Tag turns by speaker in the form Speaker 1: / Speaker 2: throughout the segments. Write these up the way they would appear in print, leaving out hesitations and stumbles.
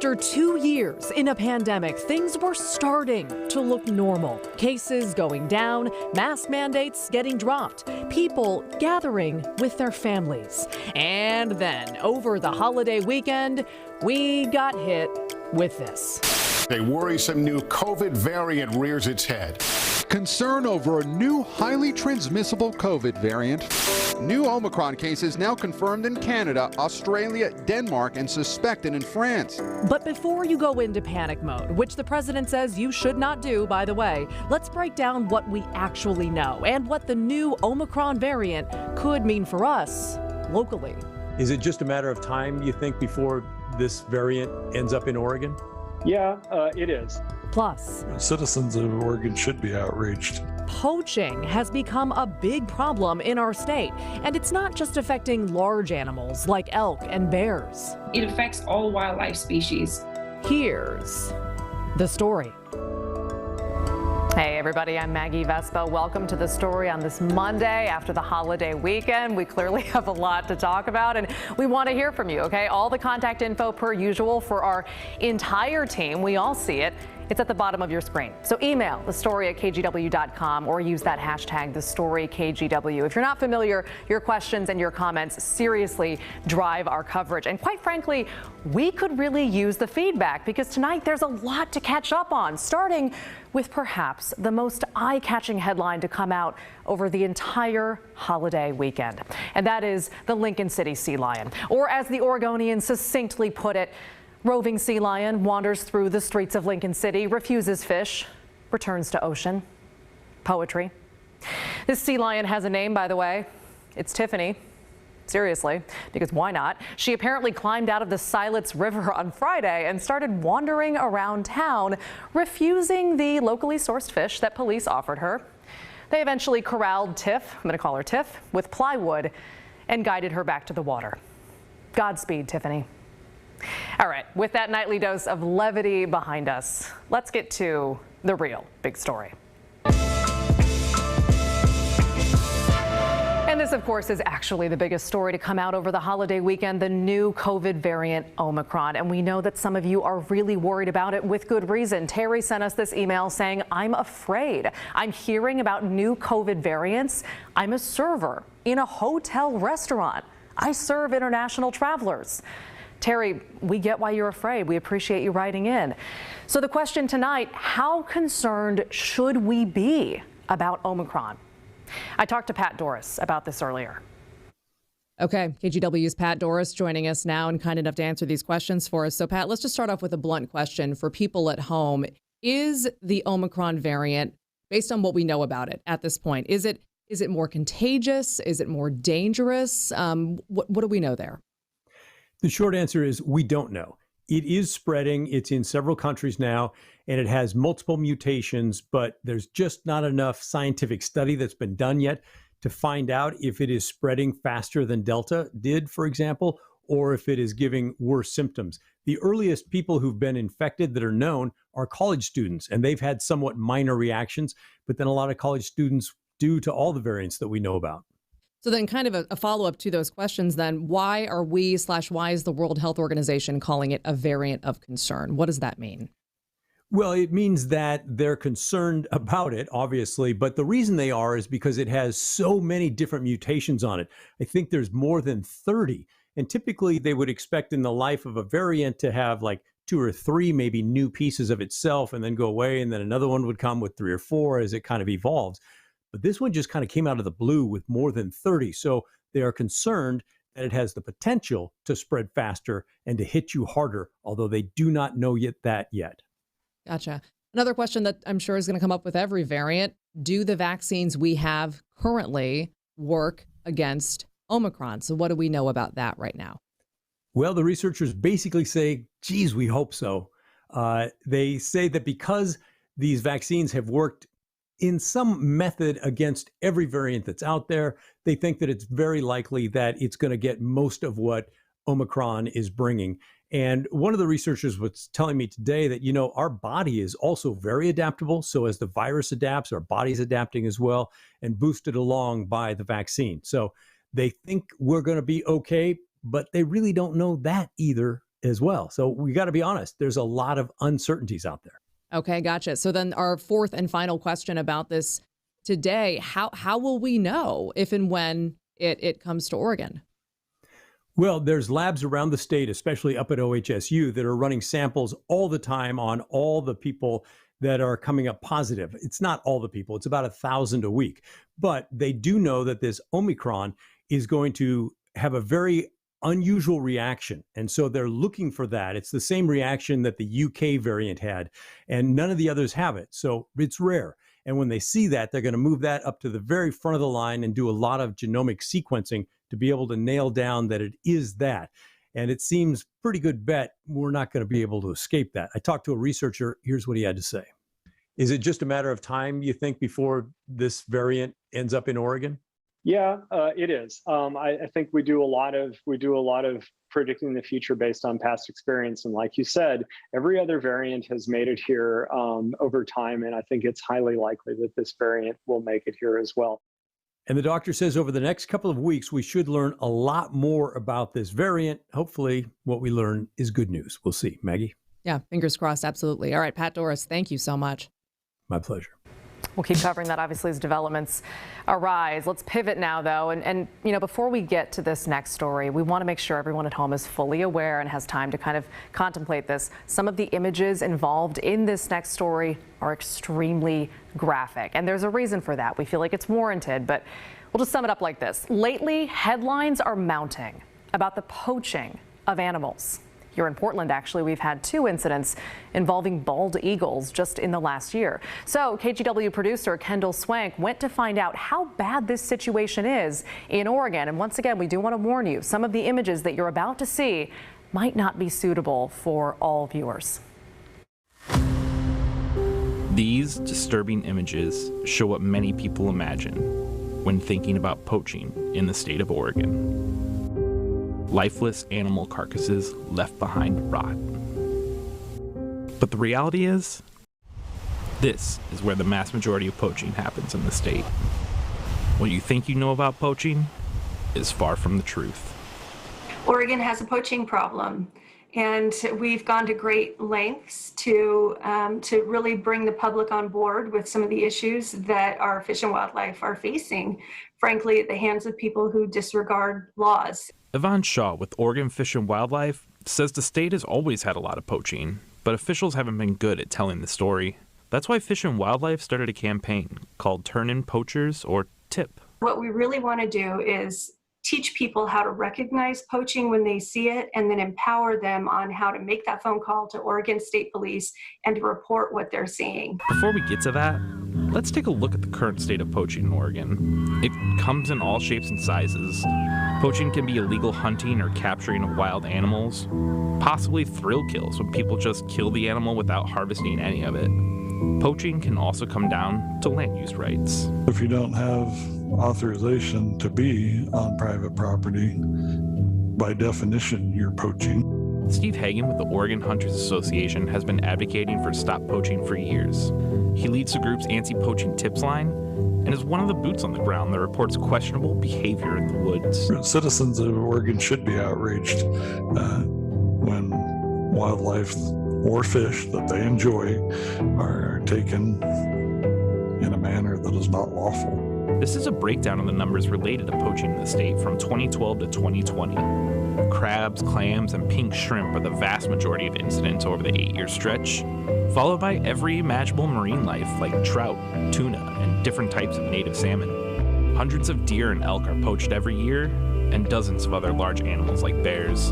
Speaker 1: After 2 years in a pandemic, things were starting to look normal. Cases going down, mask mandates getting dropped, people gathering with their families. And then, over the holiday weekend, we got hit with this.
Speaker 2: A worrisome new COVID variant rears its head.
Speaker 3: Concern over a new highly transmissible COVID variant. New Omicron cases now confirmed in Canada, Australia, Denmark, and suspected in France.
Speaker 1: But before you go into panic mode, which the president says you should not do, by the way, let's break down what we actually know and what the new Omicron variant could mean for us locally.
Speaker 4: Is it just a matter of time, you think, before this variant ends up in Oregon?
Speaker 5: Yeah, it is.
Speaker 1: Plus,
Speaker 6: citizens of Oregon should be outraged.
Speaker 1: Poaching has become a big problem in our state, and it's not just affecting large animals like elk and bears.
Speaker 7: It affects all wildlife species.
Speaker 1: Here's the story. Hey everybody, I'm Maggie Vespa. Welcome to The Story on this Monday after the holiday weekend. We clearly have a lot to talk about and we want to hear from you, okay? All the contact info per usual for our entire team. We all see it. It's at the bottom of your screen. So email thestory@kgw.com or use that hashtag #TheStoryKGW. If you're not familiar, your questions and your comments seriously drive our coverage. And quite frankly, we could really use the feedback because tonight there's a lot to catch up on, starting with perhaps the most eye-catching headline to come out over the entire holiday weekend. And that is the Lincoln City sea lion, or as the Oregonian succinctly put it, roving sea lion wanders through the streets of Lincoln City, refuses fish, returns to ocean. Poetry. This sea lion has a name, by the way. It's Tiffany. Seriously, because why not? She apparently climbed out of the Silets River on Friday and started wandering around town, refusing the locally sourced fish that police offered her. They eventually corralled Tiff, I'm going to call her Tiff, with plywood and guided her back to the water. Godspeed, Tiffany. All right, with that nightly dose of levity behind us, let's get to the real big story. And this, of course, is actually the biggest story to come out over the holiday weekend, the new COVID variant Omicron. And we know that some of you are really worried about it with good reason. Terry sent us this email saying, I'm afraid. I'm hearing about new COVID variants. I'm a server in a hotel restaurant. I serve international travelers. Terry, we get why you're afraid. We appreciate you writing in. So the question tonight, how concerned should we be about Omicron? I talked to Pat Doris about this earlier. Okay, KGW's Pat Doris joining us now and kind enough to answer these questions for us. So Pat, let's just start off with a blunt question for people at home. Is the Omicron variant, based on what we know about it at this point, is it more contagious? Is it more dangerous? What do we know there?
Speaker 4: The short answer is we don't know. It is spreading. It's in several countries now, and it has multiple mutations, but there's just not enough scientific study that's been done yet to find out if it is spreading faster than Delta did, for example, or if it is giving worse symptoms. The earliest people who've been infected that are known are college students, and they've had somewhat minor reactions, but then a lot of college students due to all the variants that we know about.
Speaker 1: So then kind of a follow-up to those questions then, why are why is the World Health Organization calling it a variant of concern? What does that mean?
Speaker 4: Well, it means that they're concerned about it, obviously, but the reason they are is because it has so many different mutations on it. I think there's more than 30, and typically they would expect in the life of a variant to have like 2 or 3 maybe new pieces of itself and then go away, and then another one would come with 3 or 4 as it kind of evolves. But this one just kind of came out of the blue with more than 30. So they are concerned that it has the potential to spread faster and to hit you harder, although they do not know that yet.
Speaker 1: Gotcha. Another question that I'm sure is going to come up with every variant. Do the vaccines we have currently work against Omicron? So what do we know about that right now?
Speaker 4: Well, the researchers basically say, geez, we hope so. They say that because these vaccines have worked in some method against every variant that's out there, they think that it's very likely that it's going to get most of what Omicron is bringing. And one of the researchers was telling me today that, our body is also very adaptable. So as the virus adapts, our body's adapting as well and boosted along by the vaccine. So they think we're going to be okay, but they really don't know that either as well. So we got to be honest, there's a lot of uncertainties out there.
Speaker 8: Okay, gotcha. So then our fourth and final question about this today, how will we know if and when it comes to Oregon?
Speaker 4: Well, there's labs around the state, especially up at OHSU, that are running samples all the time on all the people that are coming up positive. It's not all the people, it's about 1,000 a week. But they do know that this Omicron is going to have a very unusual reaction. And so they're looking for that. It's the same reaction that the UK variant had, and none of the others have it. So it's rare. And when they see that, they're going to move that up to the very front of the line and do a lot of genomic sequencing to be able to nail down that it is that. And it seems pretty good bet we're not going to be able to escape that. I talked to a researcher. Here's what he had to say. Is it just a matter of time, you think, before this variant ends up in Oregon?
Speaker 5: Yeah, it is. I think we do a lot of predicting the future based on past experience, and like you said, every other variant has made it here over time, and I think it's highly likely that this variant will make it here as well.
Speaker 4: And the doctor says over the next couple of weeks, we should learn a lot more about this variant. Hopefully, what we learn is good news. We'll see. Maggie?
Speaker 8: Yeah, fingers crossed. Absolutely. All right, Pat Doris, thank you so much.
Speaker 4: My pleasure.
Speaker 1: We'll keep covering that, obviously, as developments arise. Let's pivot now, though. And before we get to this next story, we want to make sure everyone at home is fully aware and has time to kind of contemplate this. Some of the images involved in this next story are extremely graphic, and there's a reason for that. We feel like it's warranted, but we'll just sum it up like this. Lately, headlines are mounting about the poaching of animals. Here in Portland, actually, we've had 2 incidents involving bald eagles just in the last year. So KGW producer Kendall Swank went to find out how bad this situation is in Oregon. And once again, we do want to warn you, some of the images that you're about to see might not be suitable for all viewers.
Speaker 9: These disturbing images show what many people imagine when thinking about poaching in the state of Oregon. Lifeless animal carcasses left behind to rot. But the reality is, this is where the mass majority of poaching happens in the state. What you think you know about poaching is far from the truth.
Speaker 10: Oregon has a poaching problem, and we've gone to great lengths to really bring the public on board with some of the issues that our fish and wildlife are facing, frankly, at the hands of people who disregard laws.
Speaker 9: Yvonne Shaw with Oregon Fish and Wildlife says the state has always had a lot of poaching, but officials haven't been good at telling the story. That's why Fish and Wildlife started a campaign called Turn In Poachers, or TIP.
Speaker 10: What we really want to do is teach people how to recognize poaching when they see it, and then empower them on how to make that phone call to Oregon State Police and to report what they're seeing.
Speaker 9: Before we get to that, let's take a look at the current state of poaching in Oregon. It comes in all shapes and sizes. Poaching can be illegal hunting or capturing of wild animals, possibly thrill kills when people just kill the animal without harvesting any of it. Poaching can also come down to land use rights.
Speaker 6: If you don't have authorization to be on private property, by definition, you're poaching.
Speaker 9: Steve Hagan with the Oregon Hunters Association has been advocating for stop poaching for years. He leads the group's anti-poaching tips line and is one of the boots on the ground that reports questionable behavior in the woods.
Speaker 6: Citizens of Oregon should be outraged when wildlife or fish that they enjoy are taken in a manner that is not lawful.
Speaker 9: This is a breakdown of the numbers related to poaching in the state from 2012 to 2020. Crabs, clams, and pink shrimp are the vast majority of incidents over the 8-year stretch, followed by every imaginable marine life like trout, tuna, and different types of native salmon. Hundreds of deer and elk are poached every year, and dozens of other large animals like bears.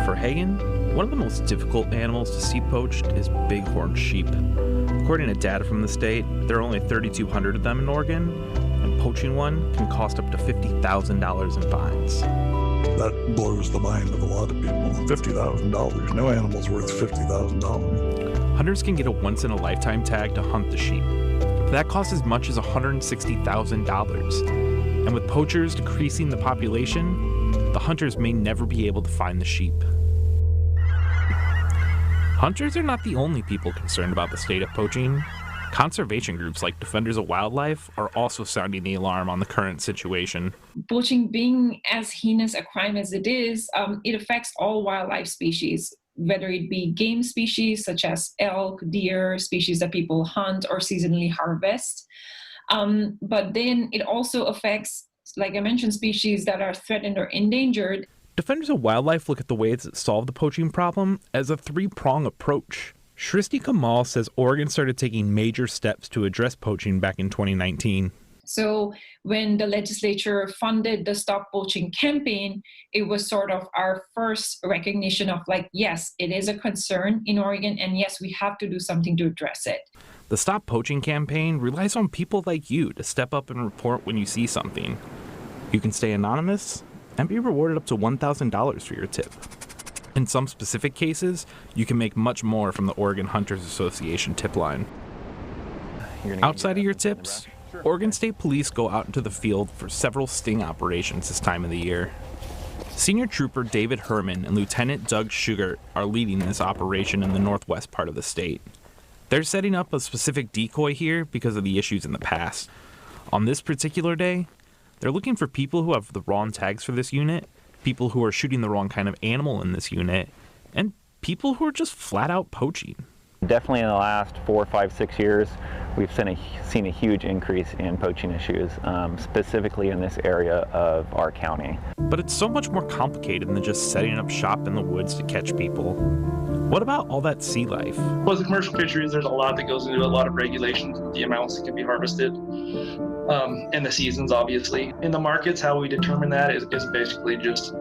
Speaker 9: For Hagan, one of the most difficult animals to see poached is bighorn sheep. According to data from the state, there are only 3,200 of them in Oregon, and poaching one can cost up to $50,000 in fines.
Speaker 6: That blows the mind of a lot of people. $50,000. No animal's worth $50,000.
Speaker 9: Hunters can get a once-in-a-lifetime tag to hunt the sheep. That costs as much as $160,000. And with poachers decreasing the population, the hunters may never be able to find the sheep. Hunters are not the only people concerned about the state of poaching. Conservation groups like Defenders of Wildlife are also sounding the alarm on the current situation.
Speaker 7: Poaching being as heinous a crime as it is, it affects all wildlife species, whether it be game species such as elk, deer, species that people hunt or seasonally harvest. But then it also affects, like I mentioned, species that are threatened or endangered.
Speaker 9: Defenders of Wildlife look at the ways that solve the poaching problem as a three-prong approach. Shristi Kamal says Oregon started taking major steps to address poaching back in 2019.
Speaker 7: So when the legislature funded the Stop Poaching campaign, it was sort of our first recognition of like, yes, it is a concern in Oregon, and yes, we have to do something to address it.
Speaker 9: The Stop Poaching campaign relies on people like you to step up and report when you see something. You can stay anonymous and be rewarded up to $1,000 for your tip. In some specific cases, you can make much more from the Oregon Hunters Association tip line. Outside of your tips, Oregon State Police go out into the field for several sting operations this time of the year. Senior Trooper David Herman and Lieutenant Doug Schugart are leading this operation in the northwest part of the state. They're setting up a specific decoy here because of the issues in the past. On this particular day, they're looking for people who have the wrong tags for this unit, people who are shooting the wrong kind of animal in this unit, and people who are just flat out poaching.
Speaker 11: Definitely in the last 4, 5, 6 years, we've seen a huge increase in poaching issues, specifically in this area of our county.
Speaker 9: But it's so much more complicated than just setting up shop in the woods to catch people. What about all that sea life?
Speaker 12: Well, as a commercial fisheries, there's a lot that goes into a lot of regulations with the amounts that can be harvested, and the seasons, obviously. In the markets, how we determine that is basically just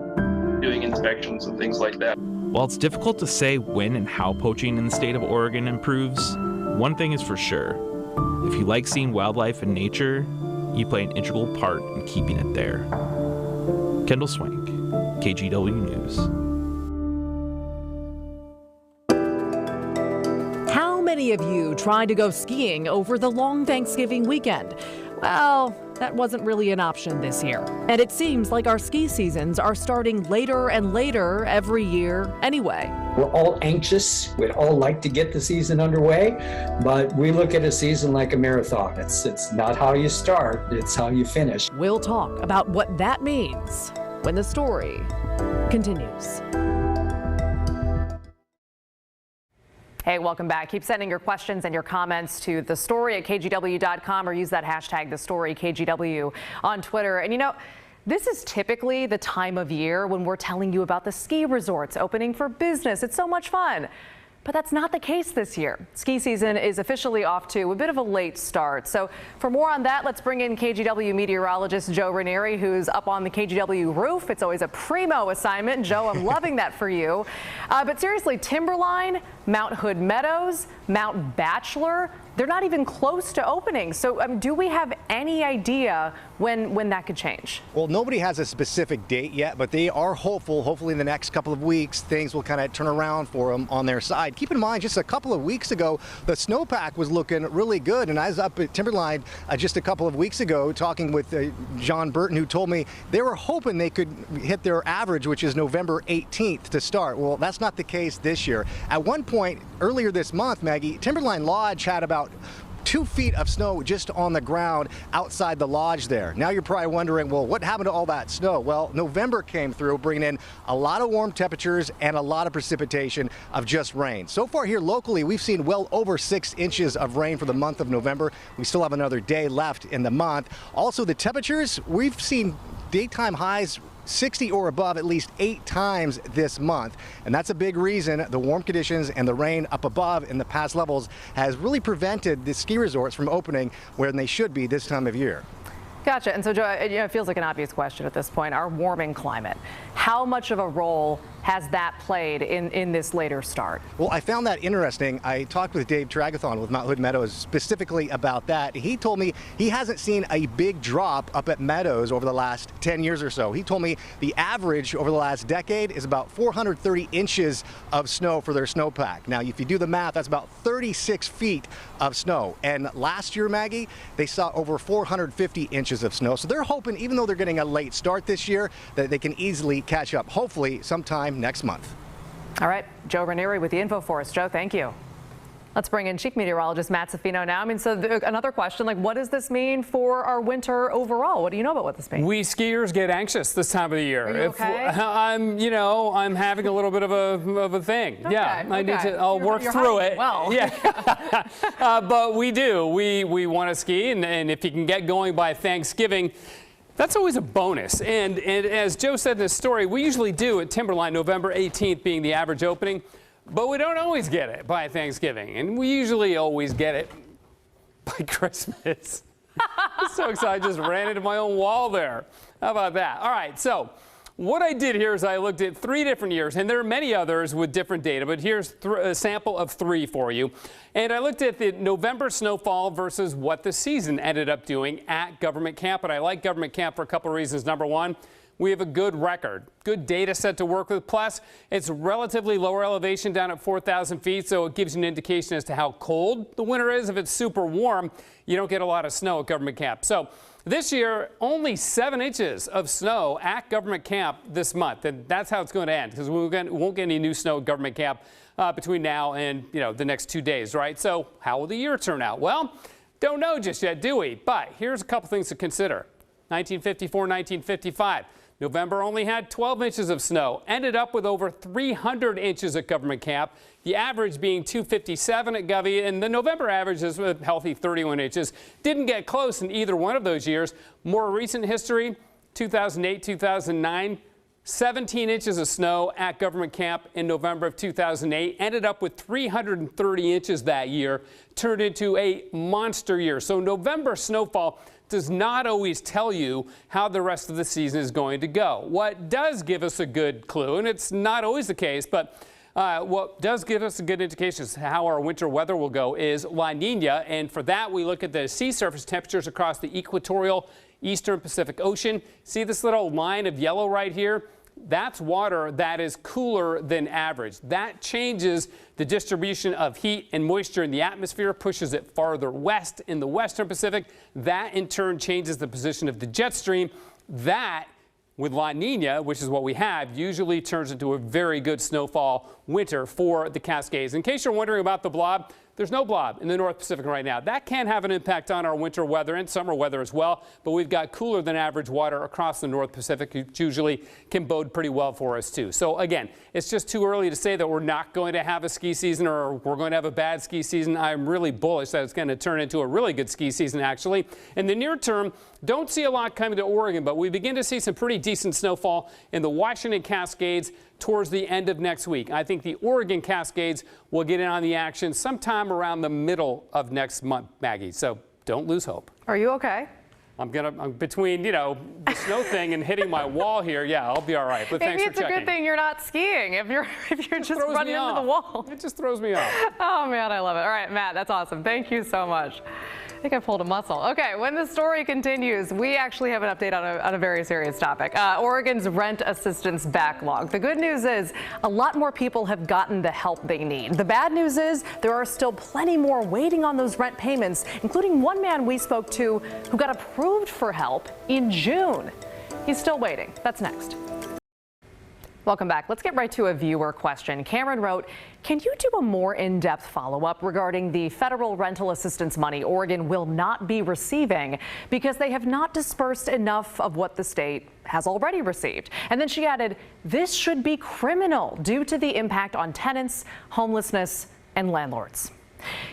Speaker 12: doing inspections and things like that.
Speaker 9: While it's difficult to say when and how poaching in the state of Oregon improves, one thing is for sure. If you like seeing wildlife and nature, you play an integral part in keeping it there. Kendall Swank, KGW News.
Speaker 1: How many of you tried to go skiing over the long Thanksgiving weekend? Well, that wasn't really an option this year. And it seems like our ski seasons are starting later and later every year anyway.
Speaker 13: We're all anxious. We'd all like to get the season underway, but we look at a season like a marathon. It's not how you start, it's how you finish.
Speaker 1: We'll talk about what that means when the story continues. Hey, welcome back. Keep sending your questions and your comments to thestory@kgw.com or use that hashtag #TheStoryKGW on Twitter. And you know, this is typically the time of year when we're telling you about the ski resorts opening for business. It's so much fun. But that's not the case this year. Ski season is officially off to a bit of a late start. So for more on that, let's bring in KGW meteorologist Joe Ranieri, who's up on the KGW roof. It's always a primo assignment. Joe, I'm loving that for you. But seriously, Timberline, Mount Hood Meadows, Mount Bachelor, they're not even close to opening. So do we have any idea when that could change?
Speaker 14: Well, nobody has a specific date yet, but they are hopeful. Hopefully in the next couple of weeks, things will kind of turn around for them on their side. Keep in mind, just a couple of weeks ago, the snowpack was looking really good. And I was up at Timberline just a couple of weeks ago talking with John Burton, who told me they were hoping they could hit their average, which is November 18th to start. Well, that's not the case this year. At one point earlier this month, Maggie, Timberline Lodge had about 2 feet of snow just on the ground outside the lodge there. Now you're probably wondering, well, what happened to all that snow? Well, November came through, bringing in a lot of warm temperatures and a lot of precipitation of just rain. So far here locally, we've seen well over 6 inches of rain for the month of November. We still have another day left in the month. Also, the temperatures, we've seen daytime highs 60 or above at least 8 times this month. And that's a big reason the warm conditions and the rain up above in the past levels has really prevented the ski resorts from opening where they should be this time of year.
Speaker 1: Gotcha. And so, Joe, it feels like an obvious question at this point. Our warming climate, how much of a role has that played in this later start?
Speaker 14: Well, I found that interesting. I talked with Dave Tragathon with Mount Hood Meadows specifically about that. He told me he hasn't seen a big drop up at Meadows over the last 10 years or so. He told me the average over the last decade is about 430 inches of snow for their snowpack. Now, if you do the math, that's about 36 feet of snow. And last year, Maggie, they saw over 450 inches of snow. So they're hoping, even though they're getting a late start this year, that they can easily catch up, hopefully sometime next month.
Speaker 1: All right, Joe Ranieri with the info for us. Joe, thank you. Let's bring in Chief Meteorologist Matt Safino now. I mean, so another question, like, what does this mean for our winter overall? What do you know about what this means?
Speaker 15: We skiers get anxious this time of the year.
Speaker 1: Are you okay?
Speaker 15: I'm having a little bit of a thing.
Speaker 1: Okay,
Speaker 15: yeah, I need to. I'll work
Speaker 1: you're
Speaker 15: through it.
Speaker 1: Well,
Speaker 15: yeah. But we do. We want to ski, and if you can get going by Thanksgiving, that's always a bonus. And as Joe said in this story, we usually do at Timberline, November 18th being the average opening. But we don't always get it by Thanksgiving, and we usually always get it by Christmas. I'm so excited, I just ran into my own wall there. How about that? All right, so what I did here is I looked at 3 different years, and there are many others with different data, but here's a sample of 3 for you. And I looked at the November snowfall versus what the season ended up doing at government camp, and I like government camp for a couple of reasons. Number one, we have a good record, good data set to work with. Plus, it's relatively lower elevation down at 4,000 feet, so it gives you an indication as to how cold the winter is. If it's super warm, you don't get a lot of snow at government camp. So this year, only 7 inches of snow at government camp this month, and that's how it's going to end, because we won't get any new snow at government camp between now and the next 2 days, right? So how will the year turn out? Well, don't know just yet, do we? But here's a couple things to consider. 1954, 1955. November only had 12 inches of snow, ended up with over 300 inches at government camp, the average being 257 at Govey, and the November average is a healthy 31 inches. Didn't get close in either one of those years. More recent history, 2008, 2009, 17 inches of snow at government camp in November of 2008, ended up with 330 inches that year, turned into a monster year. So November snowfall does not always tell you how the rest of the season is going to go. What does give us a good clue, and it's not always the case, but what does give us a good indication as to how our winter weather will go is La Nina, and for that we look at the sea surface temperatures across the equatorial eastern Pacific Ocean. See this little line of yellow right here? That's water that is cooler than average. That changes the distribution of heat and moisture in the atmosphere, pushes it farther west in the western Pacific. That in turn changes the position of the jet stream. That, with La Nina, which is what we have, usually turns into a very good snowfall winter for the Cascades. In case you're wondering about the blob, there's no blob in the North Pacific right now. That can have an impact on our winter weather and summer weather as well, but we've got cooler than average water across the North Pacific, which usually can bode pretty well for us too. So again, it's just too early to say that we're not going to have a ski season or we're going to have a bad ski season. I'm really bullish that it's going to turn into a really good ski season actually. In the near term, don't see a lot coming to Oregon, but we begin to see some pretty decent snowfall in the Washington Cascades towards the end of next week. I think the Oregon Cascades will get in on the action sometime around the middle of next month, Maggie. So don't lose hope.
Speaker 1: Are you okay?
Speaker 15: I'm between, the snow thing and hitting my wall here. Yeah, I'll be all right. But
Speaker 1: Maybe
Speaker 15: thanks for checking.
Speaker 1: It's a good thing you're not skiing if you're just running into the wall.
Speaker 15: It just throws me off.
Speaker 1: Oh man, I love it. All right, Matt, that's awesome. Thank you so much. I think I pulled a muscle. Okay, when the story continues, we actually have an update on a very serious topic. Oregon's rent assistance backlog. The good news is a lot more people have gotten the help they need. The bad news is there are still plenty more waiting on those rent payments, including one man we spoke to who got approved for help in June. He's still waiting. That's next. Welcome back. Let's get right to a viewer question. Cameron wrote, can you do a more in-depth follow-up regarding the federal rental assistance money Oregon will not be receiving because they have not dispersed enough of what the state has already received? And then she added, this should be criminal due to the impact on tenants, homelessness, and landlords.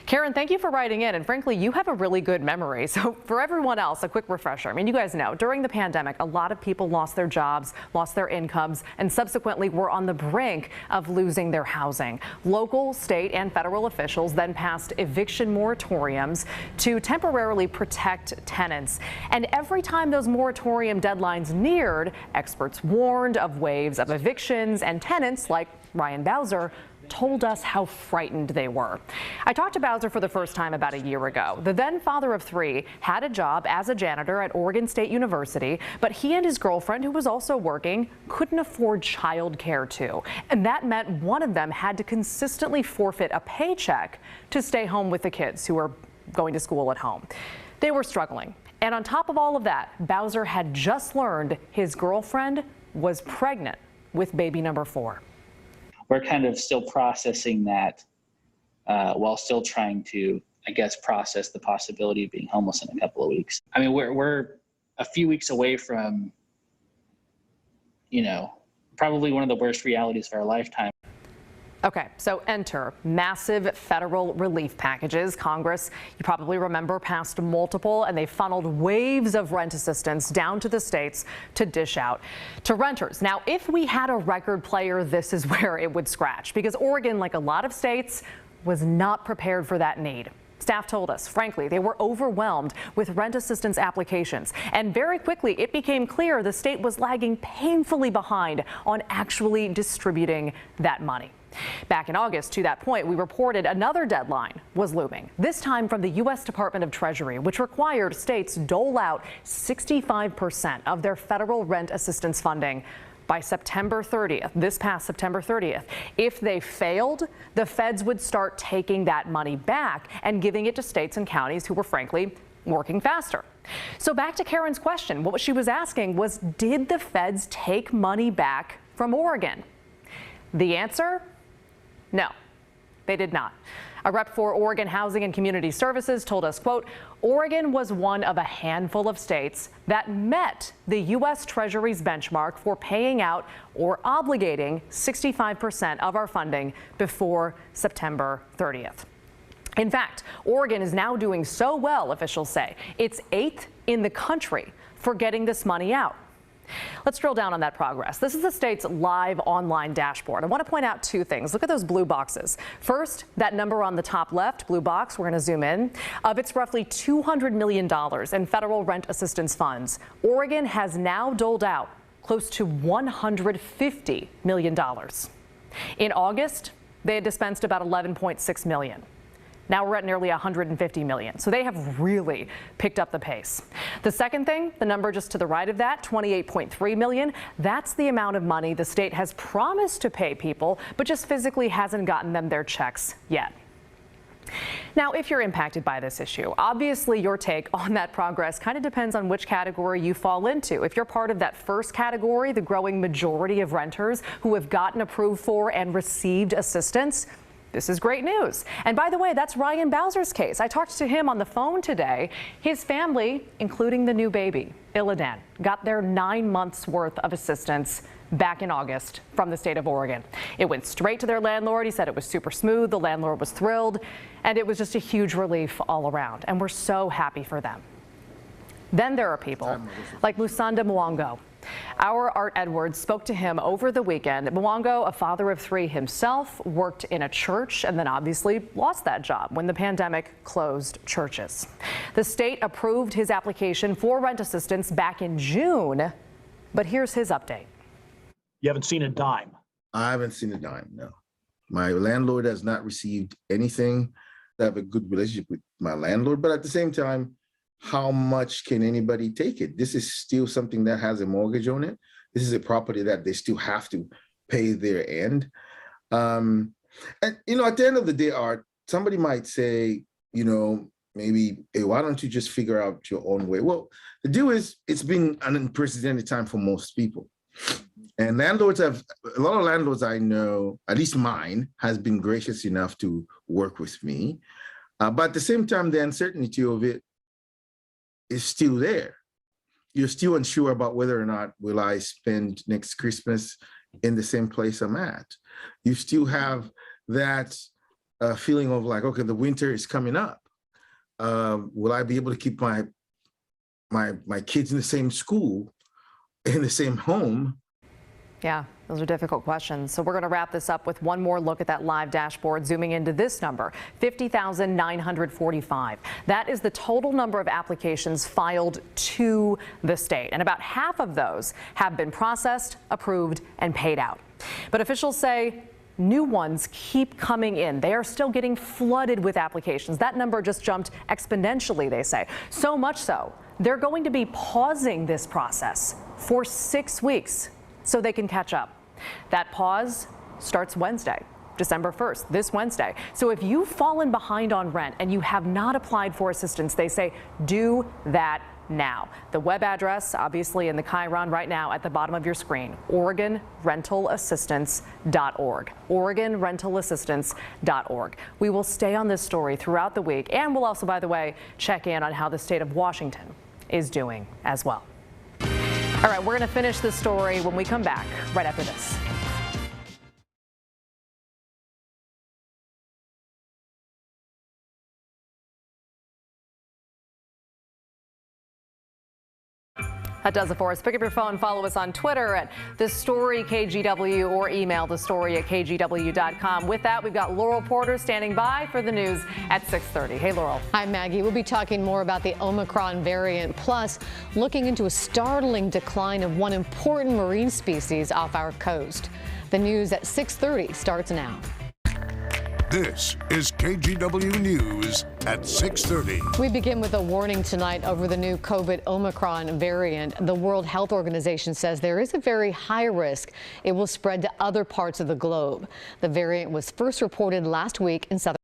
Speaker 1: Karen, thank you for writing in, and frankly, you have a really good memory. So for everyone else, a quick refresher. I mean, you guys know, during the pandemic, a lot of people lost their jobs, lost their incomes, and subsequently were on the brink of losing their housing. Local, state, and federal officials then passed eviction moratoriums to temporarily protect tenants. And every time those moratorium deadlines neared, experts warned of waves of evictions, and tenants like Ryan Bowser told us how frightened they were. I talked to Bowser for the first time about a year ago. The then father of 3 had a job as a janitor at Oregon State University, but he and his girlfriend, who was also working, couldn't afford childcare too. And that meant one of them had to consistently forfeit a paycheck to stay home with the kids who were going to school at home. They were struggling. And on top of all of that, Bowser had just learned his girlfriend was pregnant with baby number 4.
Speaker 16: We're kind of still processing that while still trying to, I guess, process the possibility of being homeless in a couple of weeks. I mean, we're a few weeks away from, probably one of the worst realities of our lifetime.
Speaker 1: Okay, so enter massive federal relief packages. Congress, you probably remember, passed multiple, and they funneled waves of rent assistance down to the states to dish out to renters. Now, if we had a record player, this is where it would scratch, because Oregon, like a lot of states, was not prepared for that need. Staff told us, frankly, they were overwhelmed with rent assistance applications. And very quickly, it became clear the state was lagging painfully behind on actually distributing that money. Back in August, to that point, we reported another deadline was looming, this time from the U.S. Department of Treasury, which required states dole out 65% of their federal rent assistance funding by September 30th, this past September 30th. If they failed, the feds would start taking that money back and giving it to states and counties who were, frankly, working faster. So back to Karen's question, what she was asking was, did the feds take money back from Oregon? The answer? No, they did not. A rep for Oregon Housing and Community Services told us, quote, Oregon was one of a handful of states that met the U.S. Treasury's benchmark for paying out or obligating 65% of our funding before September 30th. In fact, Oregon is now doing so well, officials say, it's 8th in the country for getting this money out. Let's drill down on that progress. This is the state's live online dashboard. I want to point out two things. Look at those blue boxes. First, that number on the top left, blue box, we're going to zoom in, of its roughly $200 million in federal rent assistance funds. Oregon has now doled out close to $150 million. In August, they had dispensed about $11.6 million. Now we're at nearly $150 million. So they have really picked up the pace. The second thing, the number just to the right of that, $28.3 million, that's the amount of money the state has promised to pay people, but just physically hasn't gotten them their checks yet. Now, if you're impacted by this issue, obviously your take on that progress kind of depends on which category you fall into. If you're part of that first category, the growing majority of renters who have gotten approved for and received assistance, this is great news. And by the way, that's Ryan Bowser's case. I talked to him on the phone today. His family, including the new baby, Illidan, got their 9 months worth of assistance back in August from the state of Oregon. It went straight to their landlord. He said it was super smooth. The landlord was thrilled, and it was just a huge relief all around. And we're so happy for them. Then there are people like Musanda Mwango. Our Art Edwards spoke to him over the weekend. Mwango, a father of 3 himself, worked in a church and then obviously lost that job when the pandemic closed churches. The state approved his application for rent assistance back in June, but here's his update.
Speaker 17: You haven't seen a dime?
Speaker 18: I haven't seen a dime, no. My landlord has not received anything. I have a good relationship with my landlord, but at the same time, how much can anybody take it? This is still something that has a mortgage on it. This is a property that they still have to pay their end. And, at the end of the day, Art, somebody might say, maybe, hey, why don't you just figure out your own way? Well, the deal is it's been an unprecedented time for most people. And a lot of landlords I know, at least mine, has been gracious enough to work with me. But at the same time, the uncertainty of it is still there. You're still unsure about whether or not will I spend next Christmas in the same place I'm at. You still have that feeling of like, okay, the winter is coming up. Will I be able to keep my kids in the same school, in the same home?
Speaker 1: Yeah, those are difficult questions. So we're going to wrap this up with one more look at that live dashboard, zooming into this number, 50,945. That is the total number of applications filed to the state. And about half of those have been processed, approved, and paid out. But officials say new ones keep coming in. They are still getting flooded with applications. That number just jumped exponentially, they say. So much so, they're going to be pausing this process for 6 weeks so they can catch up. That pause starts Wednesday, December 1st, this Wednesday. So if you've fallen behind on rent and you have not applied for assistance, they say do that now. The web address, obviously in the Chiron right now at the bottom of your screen, OregonRentalAssistance.org. OregonRentalAssistance.org. We will stay on this story throughout the week, and we'll also, by the way, check in on how the state of Washington is doing as well. All right, we're going to finish this story when we come back right after this. That does it for us. Pick up your phone, follow us on Twitter at TheStoryKGW or email thestory@kgw.com. With that, we've got Laurel Porter standing by for the news at 6:30. Hey, Laurel.
Speaker 19: Hi, Maggie. We'll be talking more about the Omicron variant, plus looking into a startling decline of one important marine species off our coast. The news at 6:30 starts now.
Speaker 20: This is KGW News at 6:30.
Speaker 19: We begin with a warning tonight over the new COVID Omicron variant. The World Health Organization says there is a very high risk it will spread to other parts of the globe. The variant was first reported last week in southern